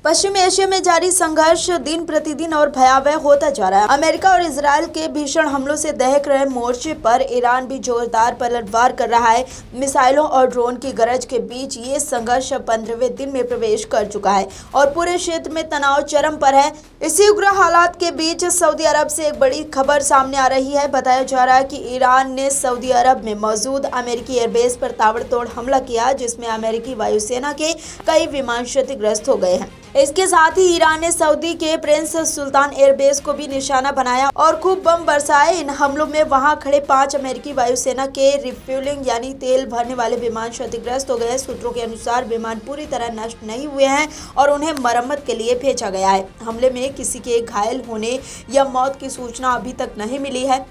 पश्चिमी एशिया में जारी संघर्ष दिन प्रतिदिन और भयावह होता जा रहा है। अमेरिका और इजरायल के भीषण हमलों से दहक रहे मोर्चे पर ईरान भी जोरदार पलटवार कर रहा है। मिसाइलों और ड्रोन की गरज के बीच ये संघर्ष 15वें दिन में प्रवेश कर चुका है और पूरे क्षेत्र में तनाव चरम पर है। इसी उग्र हालात के बीच सऊदी अरब से एक बड़ी खबर सामने आ रही है। बताया जा रहा है कि ईरान ने सऊदी अरब में मौजूद अमेरिकी एयरबेस पर ताबड़तोड़ हमला किया, जिसमें अमेरिकी वायुसेना के कई विमान क्षतिग्रस्त हो गए हैं। इसके साथ ही ईरान ने सऊदी के प्रिंस सुल्तान एयरबेस को भी निशाना बनाया और खूब बम बरसाए। इन हमलों में वहां खड़े 5 अमेरिकी वायुसेना के रिफ्यूलिंग यानी तेल भरने वाले विमान क्षतिग्रस्त हो गए। सूत्रों के अनुसार विमान पूरी तरह नष्ट नहीं हुए हैं और उन्हें मरम्मत के लिए भेजा गया है। हमले में किसी के घायल होने या मौत की सूचना अभी तक नहीं मिली है।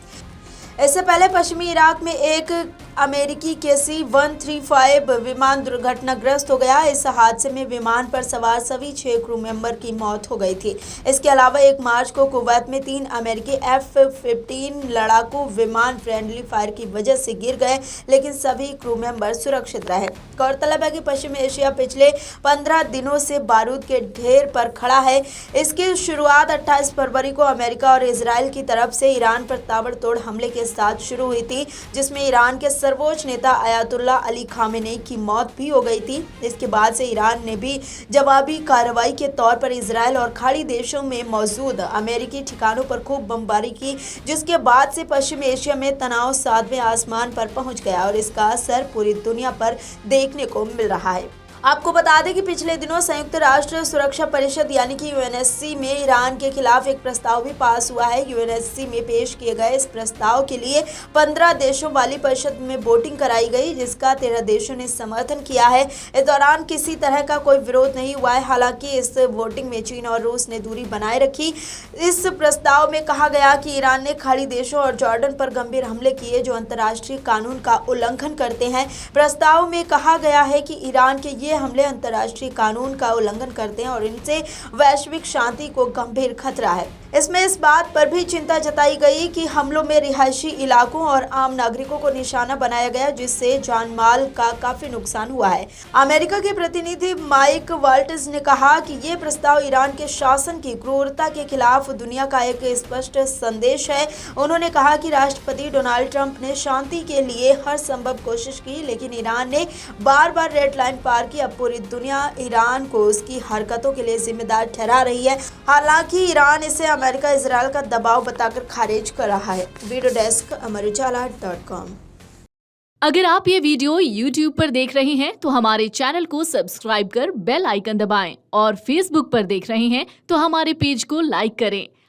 इससे पहले पश्चिमी इराक में एक अमेरिकी KC-135 विमान दुर्घटनाग्रस्त हो गया। इस हादसे में विमान पर सवार सभी 6 क्रू मेंबर की मौत हो गई थी। इसके अलावा 1 मार्च को कुवैत में 3 अमेरिकी F-15 लड़ाकू विमान फ्रेंडली फायर की वजह से गिर गए, लेकिन सभी क्रू मेंबर सुरक्षित रहे। गौरतलब है कि पश्चिमी एशिया पिछले 15 दिनों से बारूद के ढेर पर खड़ा है। इसकी शुरुआत 28 फरवरी को अमेरिका और इजरायल की तरफ से ईरान पर ताबड़तोड़ हमले के साथ शुरू हुई थी, जिसमें ईरान के सर्वोच्च नेता अयातुल्ला अली खामेनेई की मौत भी हो गई थी। इसके बाद से ईरान ने भी जवाबी कार्रवाई के तौर पर इजरायल और खाड़ी देशों में मौजूद अमेरिकी ठिकानों पर खूब बमबारी की, जिसके बाद से पश्चिमी एशिया में तनाव 7वें आसमान पर पहुंच गया और इसका असर पूरी दुनिया पर देखने को मिल रहा है। आपको बता दें कि पिछले दिनों संयुक्त राष्ट्र सुरक्षा परिषद यानी कि UNSC में ईरान के खिलाफ एक प्रस्ताव भी पास हुआ है। UNSC में पेश किए गए इस प्रस्ताव के लिए 15 देशों वाली परिषद में वोटिंग कराई गई, जिसका 13 देशों ने समर्थन किया है। इस दौरान किसी तरह का कोई विरोध नहीं हुआ है। हालांकि इस वोटिंग में चीन और रूस ने दूरी बनाए रखी। इस प्रस्ताव में कहा गया कि ईरान ने खाड़ी देशों और जॉर्डन पर गंभीर हमले किए जो अंतर्राष्ट्रीय कानून का उल्लंघन करते हैं। प्रस्ताव में कहा गया है कि ईरान के ये हमले अंतर्राष्ट्रीय कानून का उल्लंघन करते हैं और इनसे वैश्विक शांति को गंभीर खतरा है। इसमें इस बात पर भी चिंता जताई गई कि हमलों में रिहायशी इलाकों और आम नागरिकों को निशाना बनाया गया, जिससे जान माल का काफी नुकसान हुआ है। अमेरिका के प्रतिनिधि माइक वाल्ट्ज ने कहा कि ये प्रस्ताव ईरान के शासन की क्रूरता के खिलाफ दुनिया का एक स्पष्ट संदेश है। उन्होंने कहा कि राष्ट्रपति डोनाल्ड ट्रंप ने शांति के लिए हर संभव कोशिश की, लेकिन ईरान ने बार बार रेड लाइन पार की। अब पूरी दुनिया ईरान को उसकी हरकतों के लिए जिम्मेदार ठहरा रही है। हालांकि ईरान इसे अमेरिका इजरायल का दबाव बताकर खारिज कर रहा है। Video desk amarujala.com। अगर आप ये वीडियो YouTube पर देख रहे हैं तो हमारे चैनल को सब्सक्राइब कर बेल आइकन दबाएं और Facebook पर देख रहे हैं तो हमारे पेज को लाइक करें।